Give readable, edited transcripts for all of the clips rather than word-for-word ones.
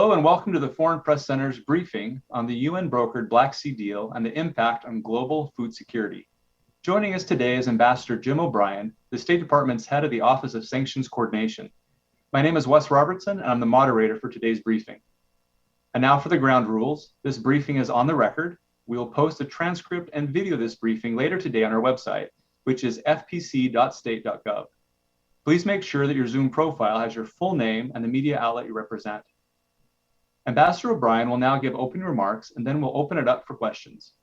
Hello and welcome to the Foreign Press Center's briefing on the UN-brokered Black Sea deal and the impact on global food security. Joining us today is Ambassador Jim O'Brien, the State Department's head of the Office of Sanctions Coordination. My name is Wes Robertson and I'm the moderator for today's briefing. And now for the ground rules. This briefing is on the record. We will post a transcript and video of this briefing later today on our website, which is fpc.state.gov. Please make sure that your Zoom profile has your full name and the media outlet you represent. Ambassador O'Brien will now give opening remarks and then we'll open it up for questions.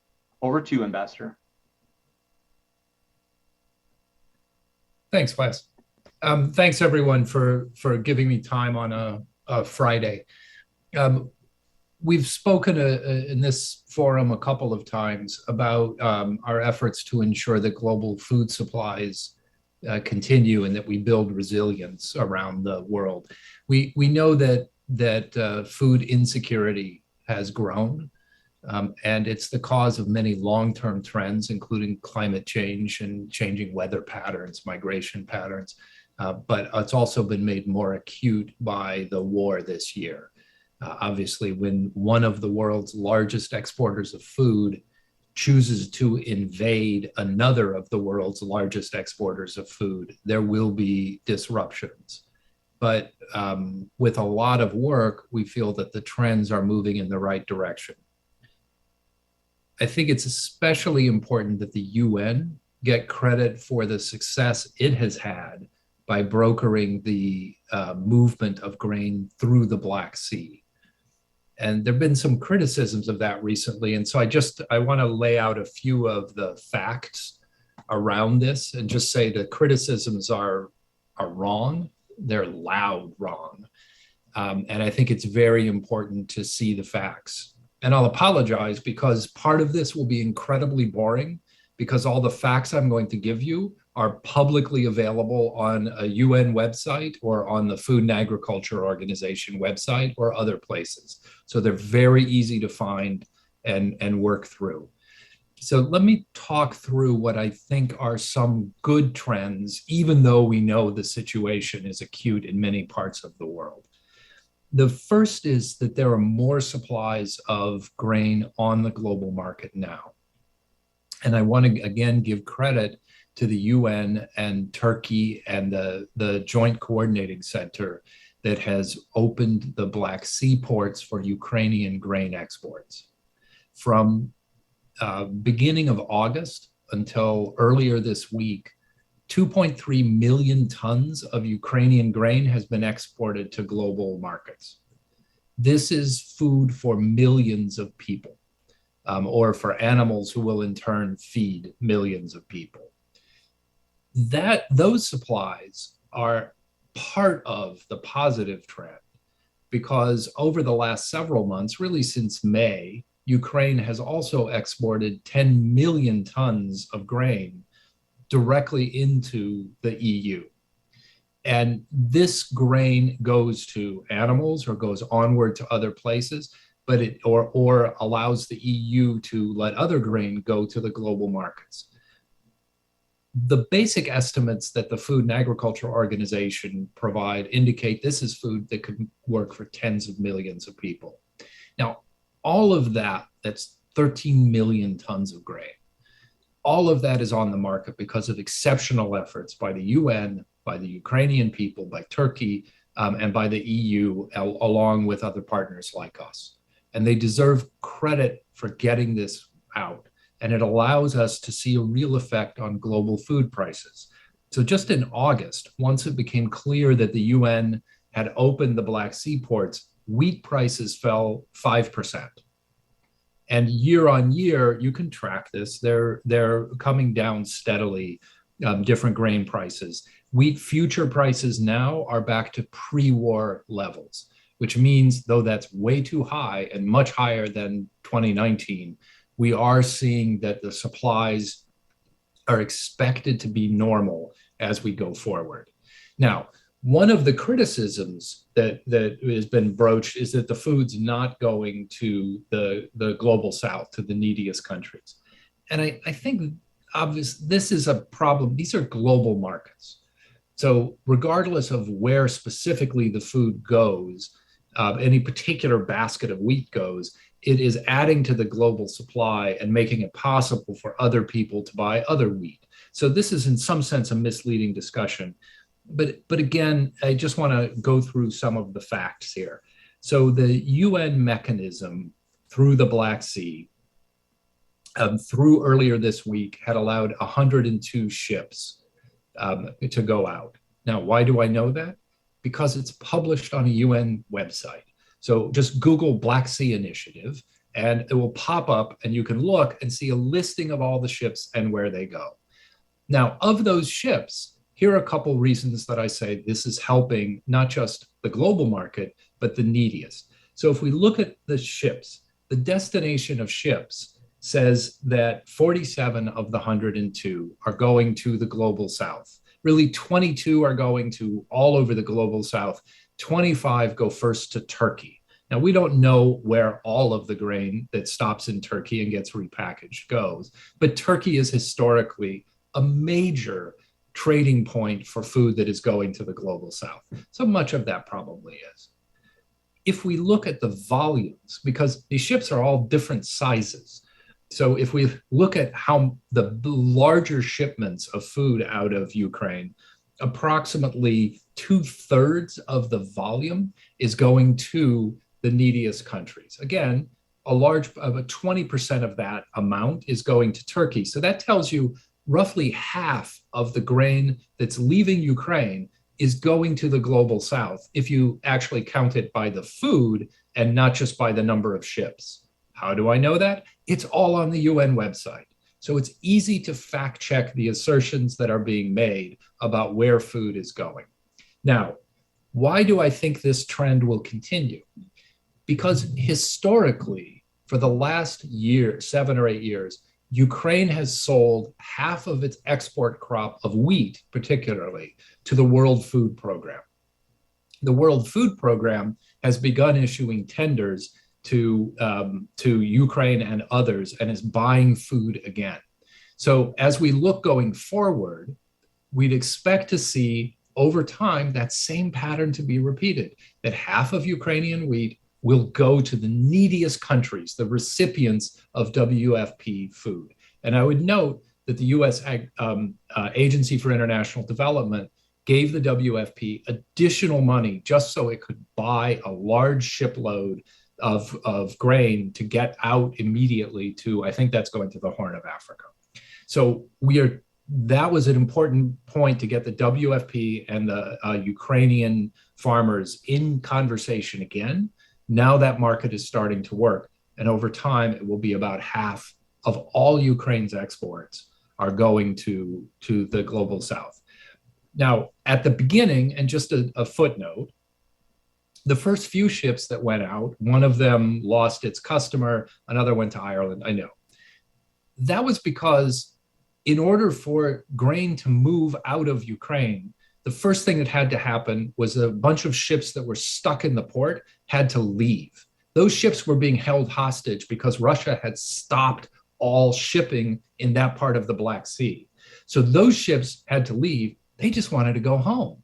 Over to you, Ambassador. Thanks, Wes. Thanks everyone for giving me time on a Friday. We've spoken in this forum a couple of times about our efforts to ensure that global food supplies continue and that we build resilience around the world. We know that food insecurity has grown, and it's the cause of many long-term trends, including climate change and changing weather patterns, migration patterns, but it's also been made more acute by the war this year. Obviously, when one of the world's largest exporters of food chooses to invade another of the world's largest exporters of food, there will be disruptions. But with a lot of work, we feel that the trends are moving in the right direction. I think it's especially important that the UN get credit for the success it has had by brokering the movement of grain through the Black Sea. And there have been some criticisms of that recently. And so I want to lay out a few of the facts around this and just say the criticisms are wrong. They're loud wrong. And I think it's very important to see the facts. And I'll apologize because part of this will be incredibly boring because all the facts I'm going to give you are publicly available on a UN website or on the Food and Agriculture Organization website or other places. So they're very easy to find and work through. So let me talk through what I think are some good trends, even though we know the situation is acute in many parts of the world. The first is that there are more supplies of grain on the global market now. And I want to, again, give credit to the UN and Turkey and the Joint Coordinating Center that has opened the Black Sea ports for Ukrainian grain exports. From beginning of August until earlier this week, 2.3 million tons of Ukrainian grain has been exported to global markets. This is food for millions of people, or for animals who will in turn feed millions of people. Those supplies are part of the positive trend because over the last several months, really since May, Ukraine has also exported 10 million tons of grain directly into the EU. And this grain goes to animals or goes onward to other places, but or allows the EU to let other grain go to the global markets. The basic estimates that the Food and Agriculture Organization provide indicate this is food that could work for tens of millions of people. Now, all of that's 13 million tons of grain. All of that is on the market because of exceptional efforts by the UN, by the Ukrainian people, by Turkey, and by the EU, along with other partners like us. And they deserve credit for getting this out. And it allows us to see a real effect on global food prices. So just in August, once it became clear that the UN had opened the Black Sea ports, wheat prices fell 5%. And year on year, you can track this. They're coming down steadily, different grain prices. Wheat future prices now are back to pre-war levels, which means, though that's way too high and much higher than 2019, we are seeing that the supplies are expected to be normal as we go forward. Now, one of the criticisms that has been broached is that the food's not going to the global south, to the neediest countries. And I think obviously this is a problem. These are global markets. So regardless of where specifically the food goes, any particular basket of wheat goes, it is adding to the global supply and making it possible for other people to buy other wheat. So this is in some sense a misleading discussion. But again, I just want to go through some of the facts here. So the UN mechanism through the Black Sea, through earlier this week, had allowed 102 ships to go out. Now, why do I know that? Because it's published on a UN website. So just Google Black Sea Initiative and it will pop up and you can look and see a listing of all the ships and where they go. Now, of those ships, here are a couple reasons that I say this is helping not just the global market, but the neediest. So if we look at the ships, the destination of ships says that 47 of the 102 are going to the global south. Really, 22 are going to all over the global south. 25 go first to Turkey. Now, we don't know where all of the grain that stops in Turkey and gets repackaged goes, but Turkey is historically a major trading point for food that is going to the global south. So much of that probably is. If we look at the volumes, because these ships are all different sizes, so if we look at how the larger shipments of food out of Ukraine, approximately 2/3 of the volume is going to the neediest countries. Again, about 20% of that amount is going to Turkey. So that tells you roughly half of the grain that's leaving Ukraine is going to the global south, if you actually count it by the food and not just by the number of ships. How do I know that? It's all on the UN website. So it's easy to fact check the assertions that are being made about where food is going. Now, why do I think this trend will continue? Because historically, for the last year, 7 or 8 years, Ukraine has sold half of its export crop of wheat, particularly, to the World Food Program. The World Food Program has begun issuing tenders to Ukraine and others and is buying food again. So as we look going forward, we'd expect to see over time that same pattern to be repeated, that half of Ukrainian wheat will go to the neediest countries, the recipients of WFP food. And I would note that the U.S. Agency for International Development gave the WFP additional money just so it could buy a large shipload of grain to get out immediately to, I think that's going to the Horn of Africa. So that was an important point to get the WFP and the Ukrainian farmers in conversation again. Now that market is starting to work, and over time, it will be about half of all Ukraine's exports are going to the global south. Now, at the beginning, and just a footnote, the first few ships that went out, one of them lost its customer, another went to Ireland, I know. That was because in order for grain to move out of Ukraine, the first thing that had to happen was a bunch of ships that were stuck in the port had to leave. Those ships were being held hostage because Russia had stopped all shipping in that part of the Black Sea. So those ships had to leave. They just wanted to go home.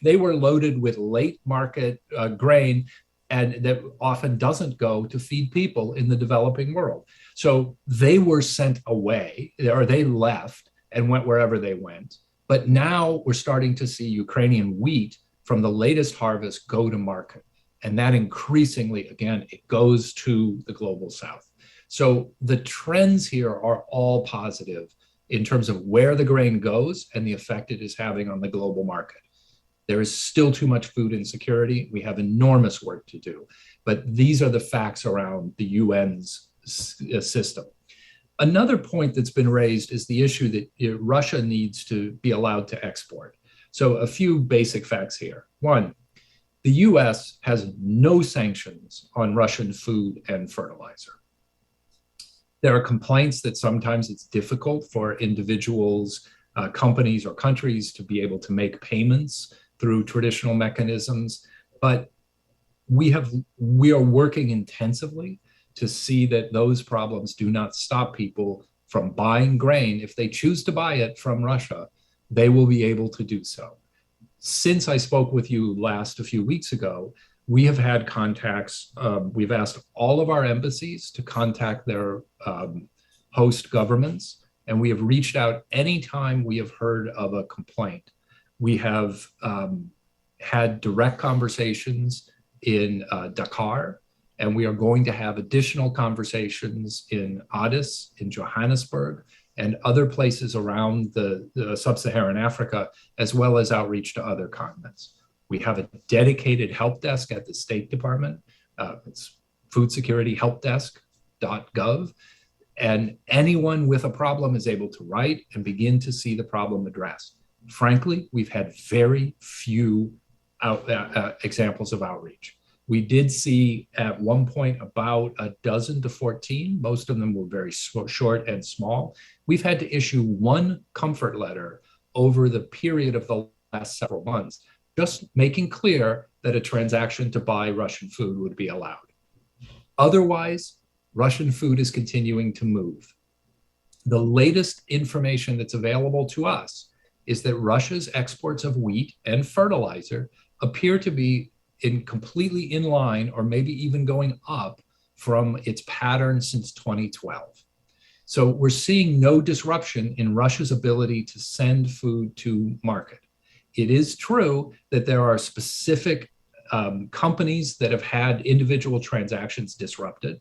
They were loaded with late market grain, and that often doesn't go to feed people in the developing world. So they were sent away, or they left and went wherever they went. But now we're starting to see Ukrainian wheat from the latest harvest go to market. And that increasingly, again, it goes to the global south. So the trends here are all positive in terms of where the grain goes and the effect it is having on the global market. There is still too much food insecurity. We have enormous work to do. But these are the facts around the UN's system. Another point that's been raised is the issue that Russia needs to be allowed to export. So a few basic facts here. One, the US has no sanctions on Russian food and fertilizer. There are complaints that sometimes it's difficult for individuals, companies, or countries to be able to make payments through traditional mechanisms, but we are working intensively to see that those problems do not stop people from buying grain. If they choose to buy it from Russia, they will be able to do so. Since I spoke with you last a few weeks ago, We have had contacts. We've asked all of our embassies to contact their host governments, and we have reached out anytime we have heard of a complaint. We have had direct conversations in Dakar, and we are going to have additional conversations in Addis, in Johannesburg, and other places around the sub-Saharan Africa, as well as outreach to other continents. We have a dedicated help desk at the State Department. It's foodsecurityhelpdesk.gov. And anyone with a problem is able to write and begin to see the problem addressed. Frankly, we've had very few examples of outreach. We did see at one point about a dozen to 14. Most of them were very short and small. We've had to issue one comfort letter over the period of the last several months, just making clear that a transaction to buy Russian food would be allowed. Otherwise, Russian food is continuing to move. The latest information that's available to us is that Russia's exports of wheat and fertilizer appear to be completely in line, or maybe even going up from its pattern since 2012. So we're seeing no disruption in Russia's ability to send food to market. It is true that there are specific companies that have had individual transactions disrupted.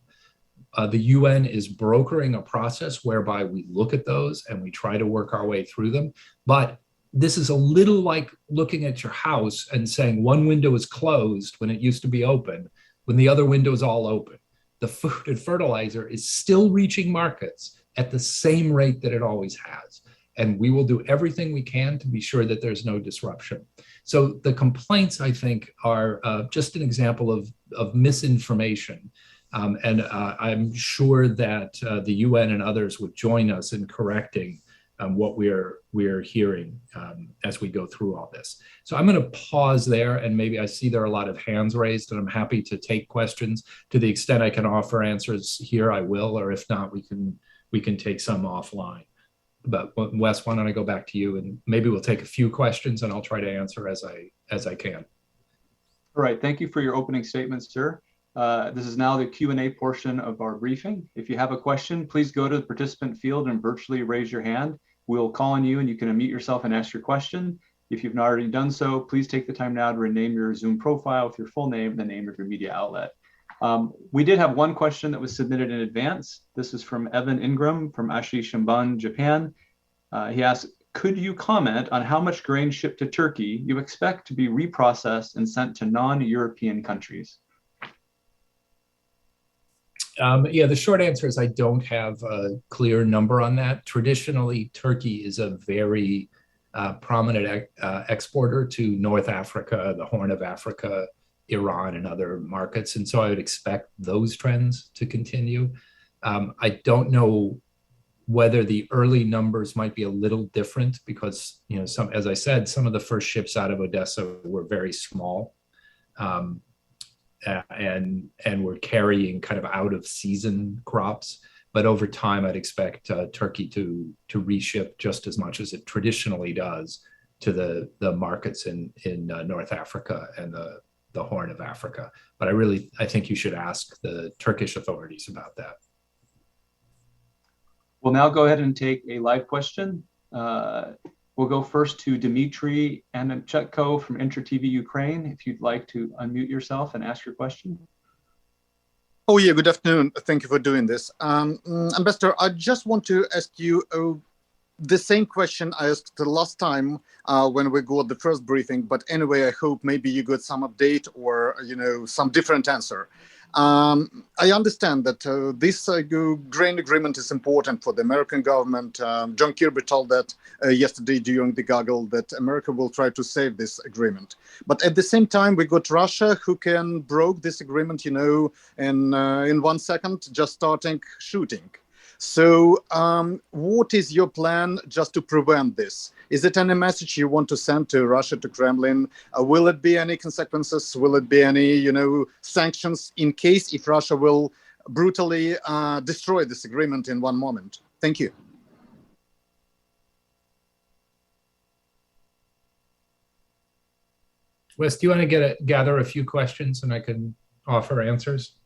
The UN is brokering a process whereby we look at those and we try to work our way through them. But this is a little like looking at your house and saying one window is closed when it used to be open, when the other window is all open. The food and fertilizer is still reaching markets at the same rate that it always has. And we will do everything we can to be sure that there's no disruption. So the complaints, I think, are just an example of misinformation. And I'm sure that the UN and others would join us in correcting what we're hearing as we go through all this. So I'm going to pause there, and maybe I see there are a lot of hands raised, and I'm happy to take questions. To the extent I can offer answers here, I will, or if not, we can take some offline. But Wes, why don't I go back to you, and maybe we'll take a few questions, and I'll try to answer as I can. All right, thank you for your opening statements, sir. This is now the Q&A portion of our briefing. If you have a question, please go to the participant field and virtually raise your hand. We'll call on you and you can unmute yourself and ask your question. If you've not already done so, please take the time now to rename your Zoom profile with your full name and the name of your media outlet. We did have one question that was submitted in advance. This is from Evan Ingram from Ashi Shimban, Japan. He asked, could you comment on how much grain shipped to Turkey you expect to be reprocessed and sent to non-European countries? Yeah, the short answer is I don't have a clear number on that. Traditionally, Turkey is a very prominent exporter to North Africa, the Horn of Africa, Iran, and other markets. And so I would expect those trends to continue. I don't know whether the early numbers might be a little different because, as I said, some of the first ships out of Odessa were very small. And we're carrying kind of out of season crops. But over time, I'd expect Turkey to reship just as much as it traditionally does to the markets in North Africa and the Horn of Africa. But I think you should ask the Turkish authorities about that. We'll now go ahead and take a live question. We'll go first to Dmitry Anachetko from InterTV Ukraine. If you'd like to unmute yourself and ask your question. Oh, yeah, good afternoon. Thank you for doing this. Ambassador, I just want to ask you the same question I asked the last time when we got the first briefing. But anyway, I hope maybe you got some update or, some different answer. I understand that this grain agreement is important for the American government. John Kirby told that yesterday during the goggle that America will try to save this agreement. But at the same time, we got Russia who can broke this agreement, in 1 second, just starting shooting. So what is your plan just to prevent this? Is it any message you want to send to Russia, to Kremlin? Will it be any consequences? Will it be any, sanctions in case if Russia will brutally destroy this agreement in one moment? Thank you. Wes, do you want to gather a few questions and I can offer answers?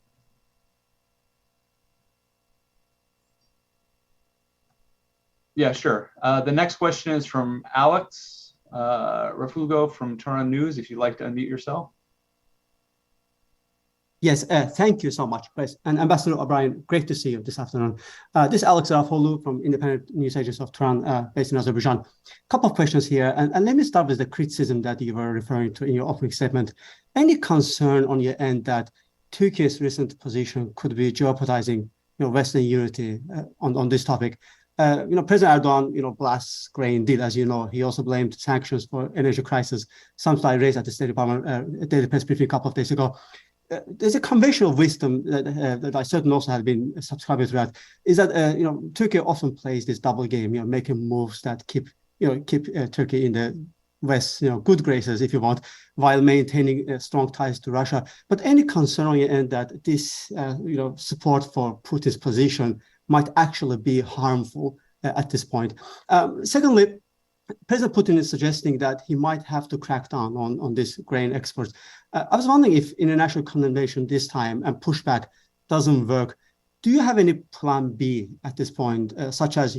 Yeah, sure. The next question is from Alex Rafugo from Turan News. If you'd like to unmute yourself. Yes, thank you so much, Chris. And Ambassador O'Brien, great to see you this afternoon. This is Alex Rafoğlu from Independent News Agency of Turan, based in Azerbaijan. A couple of questions here, and let me start with the criticism that you were referring to in your opening statement. Any concern on your end that Turkey's recent position could be jeopardizing, Western unity on this topic? President Erdogan, blasts grain deal, as you know. He also blamed sanctions for energy crisis, something I raised at the State Department daily press briefing a couple of days ago. There's a conventional wisdom that I certainly also have been subscribing to that, is that Turkey often plays this double game, making moves that keep Turkey in the West, good graces, if you want, while maintaining strong ties to Russia. But any concern on your end that this support for Putin's position might actually be harmful at this point? Secondly, President Putin is suggesting that he might have to crack down on these grain exports. I was wondering if international condemnation this time and pushback doesn't work. Do you have any plan B at this point, such as,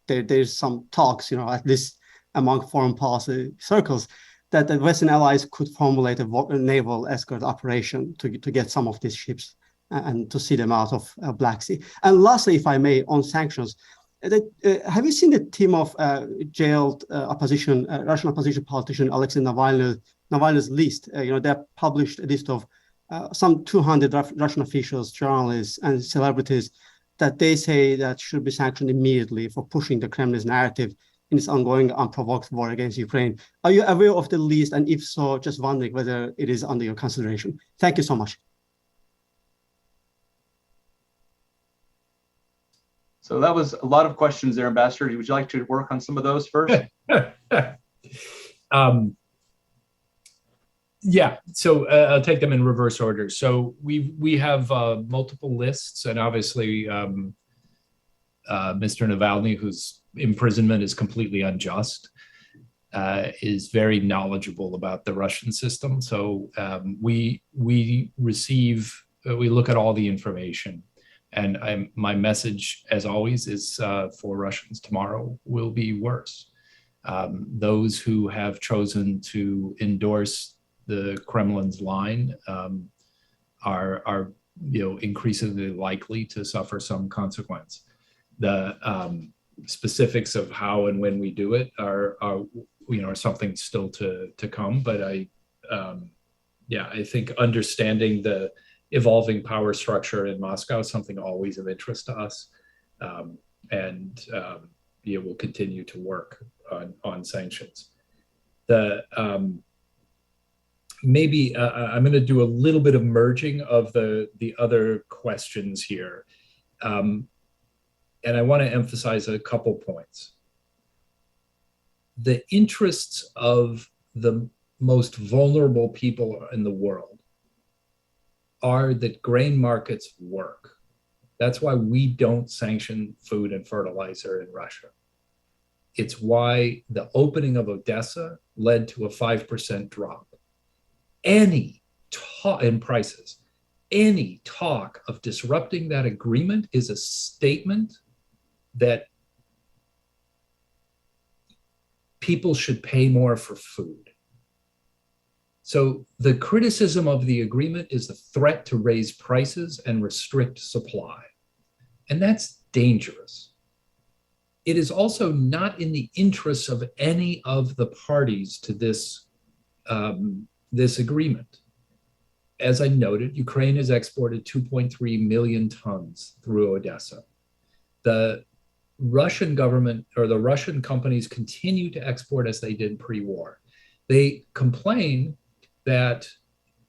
there's some talks, at least among foreign policy circles, that the Western allies could formulate a naval escort operation to get some of these ships and to see them out of Black Sea? And lastly, if I may, on sanctions, have you seen the team of jailed Russian opposition politician Alexei Navalny's list? They published a list of some 200 Russian officials, journalists, and celebrities that they say that should be sanctioned immediately for pushing the Kremlin's narrative in its ongoing unprovoked war against Ukraine. Are you aware of the list? And if so, just wondering whether it is under your consideration. Thank you so much. So that was a lot of questions there, Ambassador. Would you like to work on some of those first? Yeah, so I'll take them in reverse order. So we have multiple lists, and obviously Mr. Navalny, whose imprisonment is completely unjust, is very knowledgeable about the Russian system. So we look at all the information. And my message, as always, is for Russians tomorrow will be worse. Those who have chosen to endorse the Kremlin's line are increasingly likely to suffer some consequence. The specifics of how and when we do it are something still to come. But I think understanding the evolving power structure in Moscow is something always of interest to us, and we'll continue to work on sanctions. Maybe I'm going to do a little bit of merging of the other questions here, and I want to emphasize a couple points. The interests of the most vulnerable people in the world are that grain markets work. That's why we don't sanction food and fertilizer in Russia. It's why the opening of Odessa led to a 5% drop. Any talk in prices, any talk of disrupting that agreement is a statement that people should pay more for food. So the criticism of the agreement is the threat to raise prices and restrict supply. And that's dangerous. It is also not in the interests of any of the parties to this agreement. As I noted, Ukraine has exported 2.3 million tons through Odessa. The Russian government or the Russian companies continue to export as they did pre-war. They complain that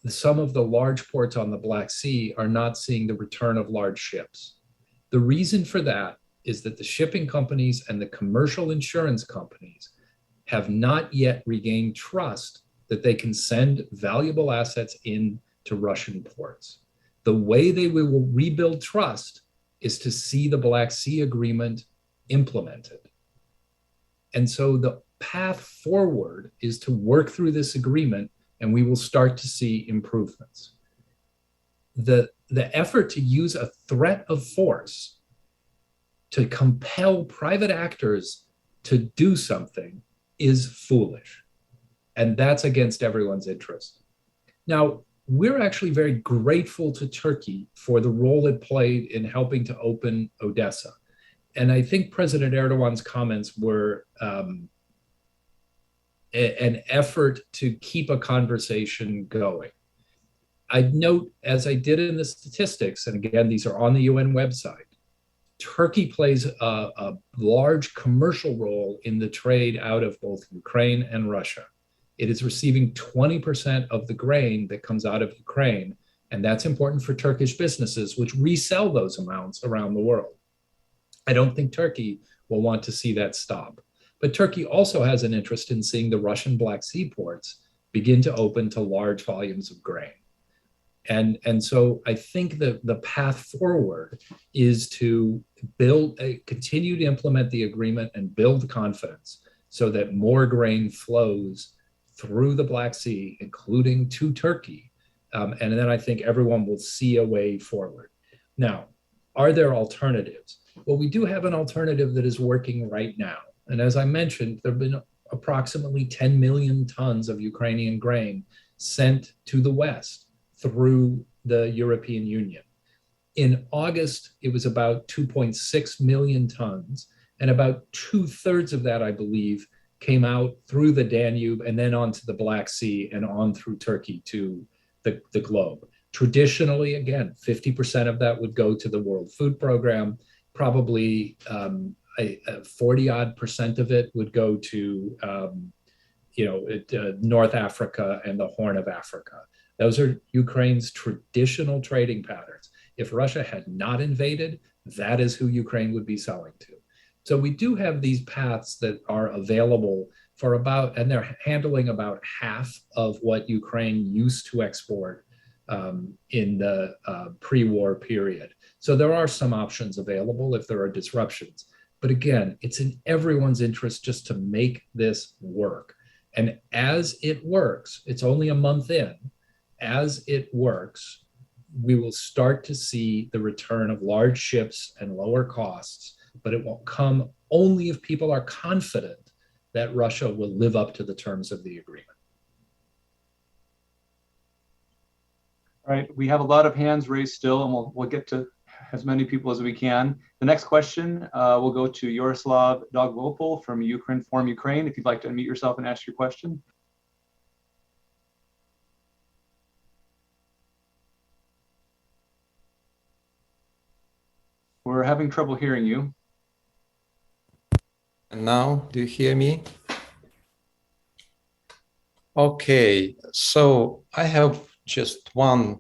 some of the large ports on the Black Sea are not seeing the return of large ships. The reason for that is that the shipping companies and the commercial insurance companies have not yet regained trust that they can send valuable assets into Russian ports. The way they will rebuild trust is to see the Black Sea Agreement implemented. And so the path forward is to work through this agreement and we will start to see improvements. The effort to use a threat of force to compel private actors to do something is foolish. And that's against everyone's interest. Now, we're actually very grateful to Turkey for the role it played in helping to open Odessa. And I think President Erdogan's comments were an effort to keep a conversation going. I'd note, as I did in the statistics, and again, these are on the UN website, Turkey plays a large commercial role in the trade out of both Ukraine and Russia. It is receiving 20% of the grain that comes out of Ukraine, and that's important for Turkish businesses, which resell those amounts around the world. I don't think Turkey will want to see that stop. But Turkey also has an interest in seeing the Russian Black Sea ports begin to open to large volumes of grain. And so I think the path forward is to continue to implement the agreement and build confidence so that more grain flows through the Black Sea, including to Turkey. And then I think everyone will see a way forward. Now, are there alternatives? Well, we do have an alternative that is working right now. And as I mentioned, there have been approximately 10 million tons of Ukrainian grain sent to the West through the European Union. In August, it was about 2.6 million tons, and about 2/3 of that, I believe, came out through the Danube and then onto the Black Sea and on through Turkey to the globe. Traditionally, again, 50% of that would go to the World Food Program. Probably 40-odd% of it would go to North Africa and the Horn of Africa. Those are Ukraine's traditional trading patterns. If Russia had not invaded, that is who Ukraine would be selling to. So we do have these paths that are available for and they're handling about half of what Ukraine used to export in the pre-war period. So there are some options available if there are disruptions. But again, it's in everyone's interest just to make this work. And as it works, it's only a month in, as it works, we will start to see the return of large ships and lower costs, but it won't come only if people are confident that Russia will live up to the terms of the agreement. All right, we have a lot of hands raised still, and we'll get to as many people as we can. The next question will go to Yaroslav Dogvopol from Ukrinform Ukraine. If you'd like to unmute yourself and ask your question. We're having trouble hearing you. And now, do you hear me? Okay, so I have just one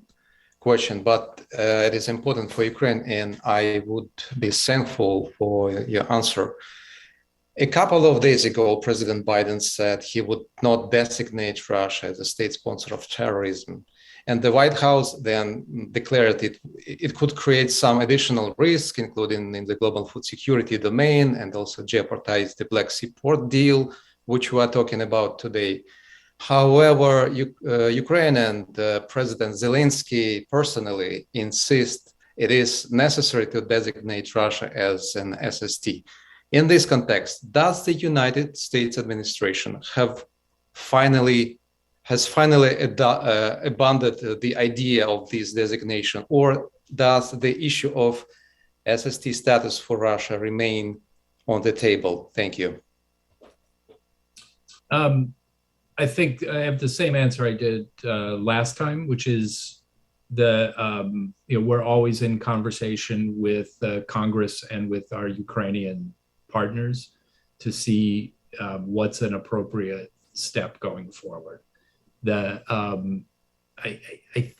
question, but it is important for Ukraine, and I would be thankful for your answer. A couple of days ago, President Biden said he would not designate Russia as a state sponsor of terrorism. And the White House then declared it could create some additional risk, including in the global food security domain, and also jeopardize the Black Sea port deal, which we are talking about today. However, Ukraine and President Zelensky personally insist it is necessary to designate Russia as an SST. In this context, does the United States administration has finally abandoned the idea of this designation, or does the issue of SST status for Russia remain on the table? Thank you. I think I have the same answer I did last time, which is we're always in conversation with Congress and with our Ukrainian partners to see what's an appropriate step going forward. I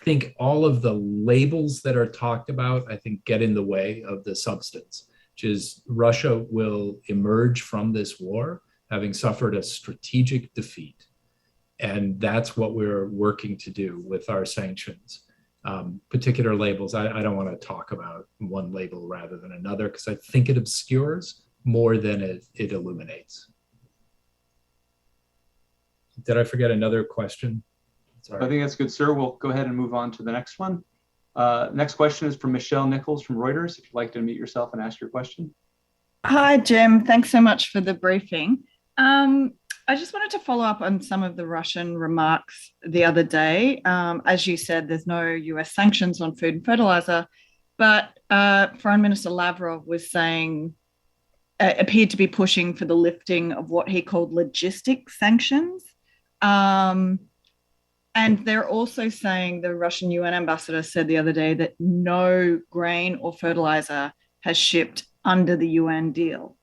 think all of the labels that are talked about, I think, get in the way of the substance, which is Russia will emerge from this war having suffered a strategic defeat. And that's what we're working to do with our sanctions. Particular labels, I don't want to talk about one label rather than another, because I think it obscures more than it illuminates. Did I forget another question? I think that's good, sir. We'll go ahead and move on to the next one. Next question is from Michelle Nichols from Reuters. If you'd like to unmute yourself and ask your question. Hi, Jim. Thanks so much for the briefing. I just wanted to follow up on some of the Russian remarks the other day. As you said, there's no US sanctions on food and fertilizer, but Foreign Minister Lavrov was saying, appeared to be pushing for the lifting of what he called logistic sanctions. And they're also saying, the Russian UN ambassador said the other day, that no grain or fertilizer has shipped under the UN deal.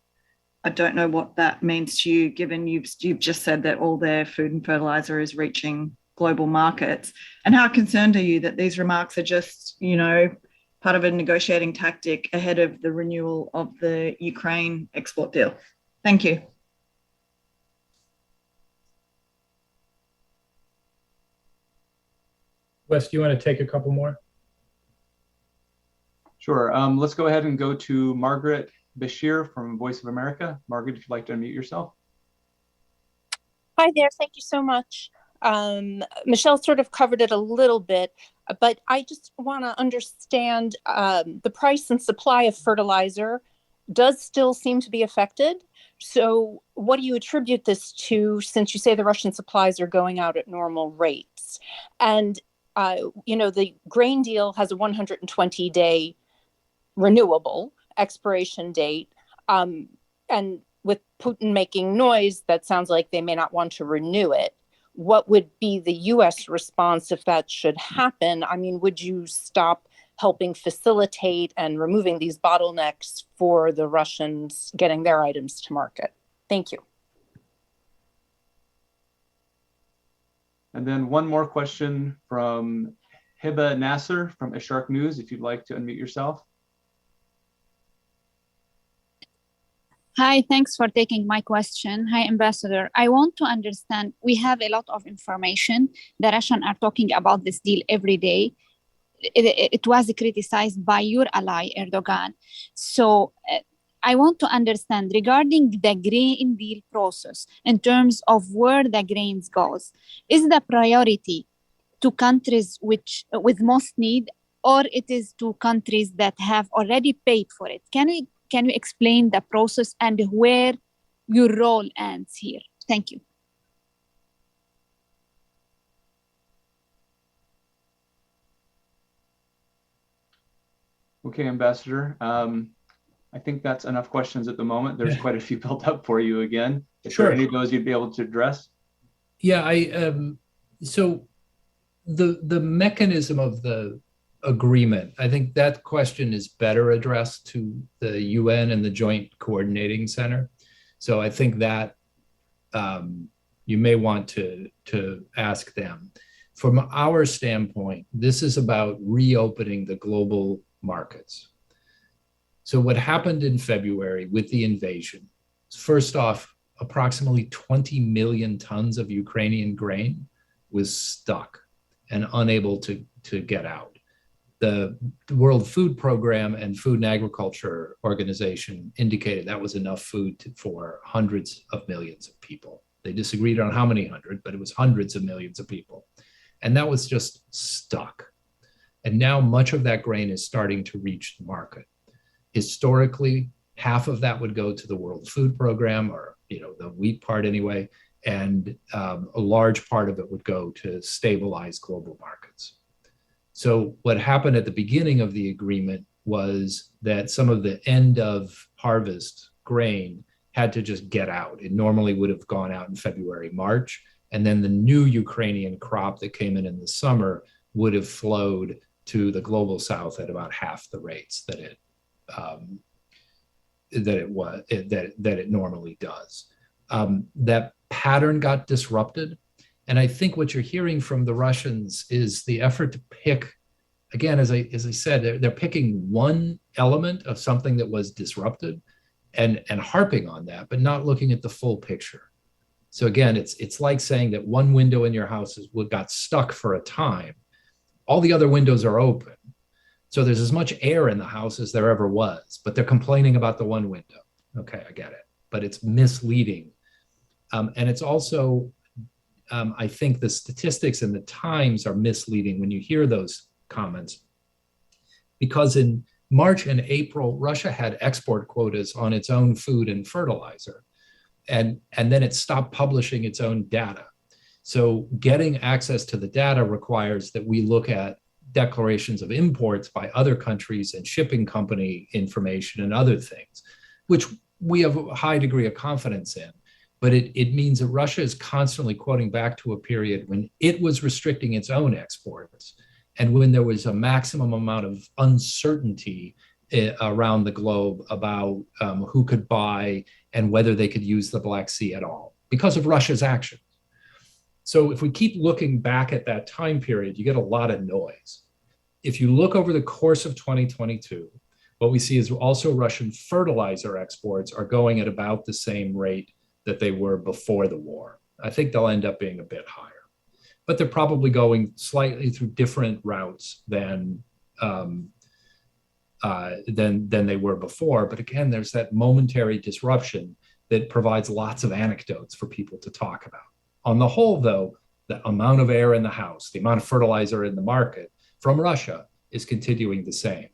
I don't know what that means to you, given you've just said that all their food and fertilizer is reaching global markets. And how concerned are you that these remarks are just, part of a negotiating tactic ahead of the renewal of the Ukraine export deal? Thank you. Wes, do you want to take a couple more? Sure. Let's go ahead and go to Margaret Bashir from Voice of America. Margaret, if you'd like to unmute yourself. Hi there. Thank you so much. Michelle sort of covered it a little bit, but I just want to understand the price and supply of fertilizer does still seem to be affected. So what do you attribute this to, since you say the Russian supplies are going out at normal rates? And, the grain deal has a 120-day renewable expiration date. And with Putin making noise, that sounds like they may not want to renew it. What would be the US response if that should happen? I mean, would you stop helping facilitate and removing these bottlenecks for the Russians getting their items to market? Thank you. And then one more question from Hiba Nasser from Ishark News, if you'd like to unmute yourself. Hi, thanks for taking my question. Hi, Ambassador. I want to understand, we have a lot of information. The Russians are talking about this deal every day. It was criticized by your ally, Erdogan. So I want to understand regarding the grain deal process in terms of where the grains goes. Is the priority to countries with most need, or it is to countries that have already paid for it? Can you explain the process and where your role ends here? Thank you. Okay, Ambassador. I think that's enough questions at the moment. There's quite a few built up for you again. If there are any of those you'd be able to address? Yeah, so the mechanism of the agreement, I think that question is better addressed to the UN and the Joint Coordinating Center. So I think that you may want to ask them. From our standpoint, this is about reopening the global markets. So what happened in February with the invasion, first off, approximately 20 million tons of Ukrainian grain was stuck and unable to get out. The World Food Program and Food and Agriculture Organization indicated that was enough food for hundreds of millions of people. They disagreed on how many hundred, but it was hundreds of millions of people. And that was just stuck. And now much of that grain is starting to reach the market. Historically, half of that would go to the World Food Program, or the wheat part anyway, and a large part of it would go to stabilize global markets. So what happened at the beginning of the agreement was that some of the end of harvest grain had to just get out. It normally would have gone out in February, March, and then the new Ukrainian crop that came in the summer would have flowed to the global south at about half the rates that it normally does. That pattern got disrupted. And I think what you're hearing from the Russians is the effort to pick, again, as I said, they're picking one element of something that was disrupted and harping on that, but not looking at the full picture. So again, it's like saying that one window in your house got stuck for a time. All the other windows are open. So there's as much air in the house as there ever was, but they're complaining about the one window. Okay, I get it. But it's misleading. And it's also I think the statistics and the times are misleading when you hear those comments, because in March and April, Russia had export quotas on its own food and fertilizer, and then it stopped publishing its own data. So getting access to the data requires that we look at declarations of imports by other countries and shipping company information and other things, which we have a high degree of confidence in. But it means that Russia is constantly quoting back to a period when it was restricting its own exports and when there was a maximum amount of uncertainty around the globe about who could buy and whether they could use the Black Sea at all because of Russia's actions. So if we keep looking back at that time period, you get a lot of noise. If you look over the course of 2022, what we see is also Russian fertilizer exports are going at about the same rate that they were before the war. I think they'll end up being a bit higher, but they're probably going slightly through different routes than they were before. But again, there's that momentary disruption that provides lots of anecdotes for people to talk about. On the whole, though, the amount of air in the house, the amount of fertilizer in the market from Russia is continuing the same.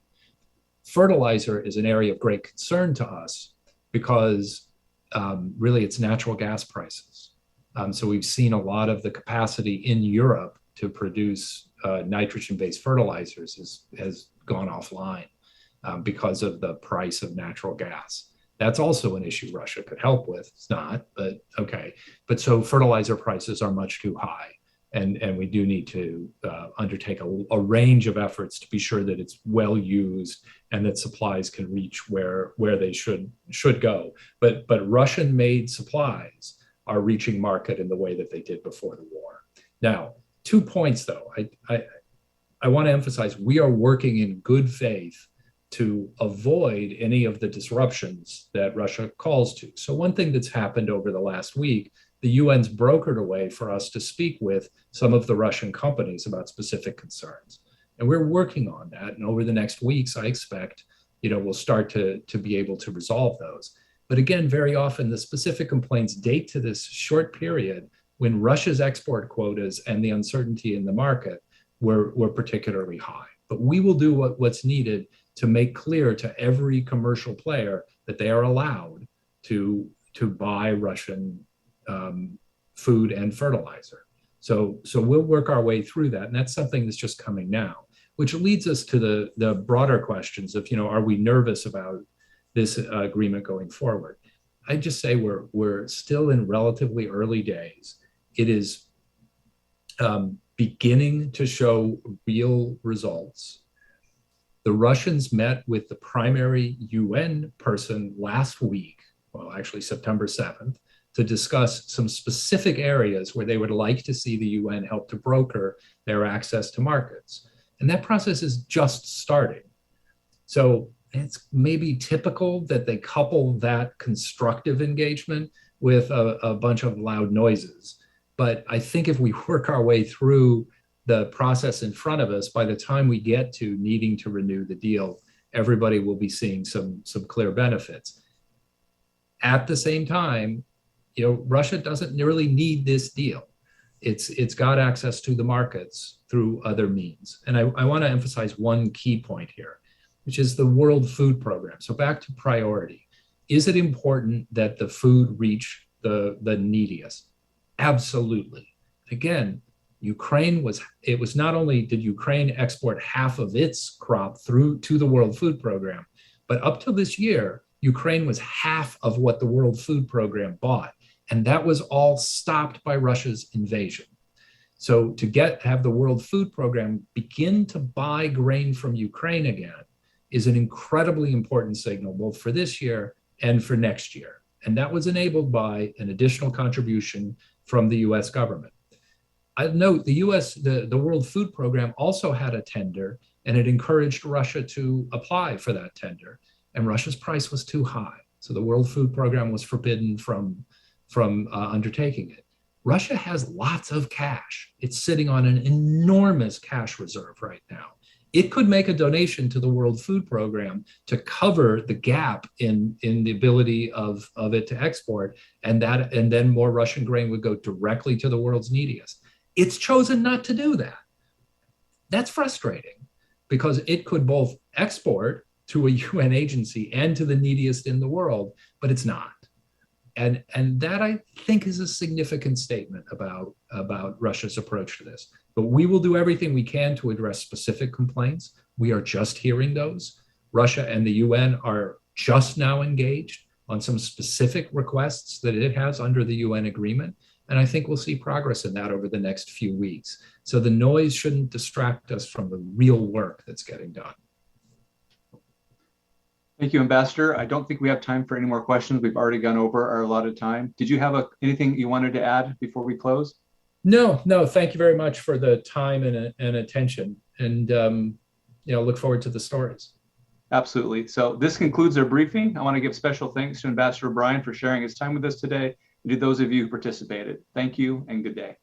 Fertilizer is an area of great concern to us because really it's natural gas prices. So we've seen a lot of the capacity in Europe to produce nitrogen-based fertilizers has gone offline because of the price of natural gas. That's also an issue Russia could help with. It's not, but okay. But so fertilizer prices are much too high. And we do need to undertake a range of efforts to be sure that it's well used and that supplies can reach where they should go. But Russian-made supplies are reaching market in the way that they did before the war. Now, 2 points though. I want to emphasize we are working in good faith to avoid any of the disruptions that Russia calls to. So one thing that's happened over the last week, the UN's brokered a way for us to speak with some of the Russian companies about specific concerns. And we're working on that. And over the next weeks, I expect, we'll start to be able to resolve those. But again, very often the specific complaints date to this short period when Russia's export quotas and the uncertainty in the market were particularly high. But we will do what's needed to make clear to every commercial player that they are allowed to buy Russian food and fertilizer. So we'll work our way through that. And that's something that's just coming now, which leads us to the broader questions of, are we nervous about this agreement going forward? I just say we're still in relatively early days. It is beginning to show real results. The Russians met with the primary UN person last week, well, actually September 7th, to discuss some specific areas where they would like to see the UN help to broker their access to markets. And that process is just starting. So it's maybe typical that they couple that constructive engagement with a bunch of loud noises. But I think if we work our way through the process in front of us, by the time we get to needing to renew the deal, everybody will be seeing some clear benefits. At the same time, Russia doesn't really need this deal. It's got access to the markets through other means. And I want to emphasize one key point here, which is the World Food Program. So back to priority. Is it important that the food reach the neediest? Absolutely. Again, it was not only did Ukraine export half of its crop through to the World Food Program, but up till this year, Ukraine was half of what the World Food Program bought. And that was all stopped by Russia's invasion. So to have the World Food Program begin to buy grain from Ukraine again is an incredibly important signal, both for this year and for next year. And that was enabled by an additional contribution from the US government. I note the World Food Program also had a tender, and it encouraged Russia to apply for that tender. And Russia's price was too high. So the World Food Program was forbidden from undertaking it. Russia has lots of cash. It's sitting on an enormous cash reserve right now. It could make a donation to the World Food Program to cover the gap in the ability of it to export, and then more Russian grain would go directly to the world's neediest. It's chosen not to do that. That's frustrating because it could both export to a UN agency and to the neediest in the world, but it's not. And that, I think, is a significant statement about Russia's approach to this. But we will do everything we can to address specific complaints. We are just hearing those. Russia and the UN are just now engaged on some specific requests that it has under the UN agreement. And I think we'll see progress in that over the next few weeks. So the noise shouldn't distract us from the real work that's getting done. Thank you, Ambassador. I don't think we have time for any more questions. We've already gone over our allotted time. Did you have anything you wanted to add before we close? No. Thank you very much for the time and attention. And look forward to the stories. Absolutely. So this concludes our briefing. I want to give special thanks to Ambassador O'Brien for sharing his time with us today, and to those of you who participated. Thank you and good day.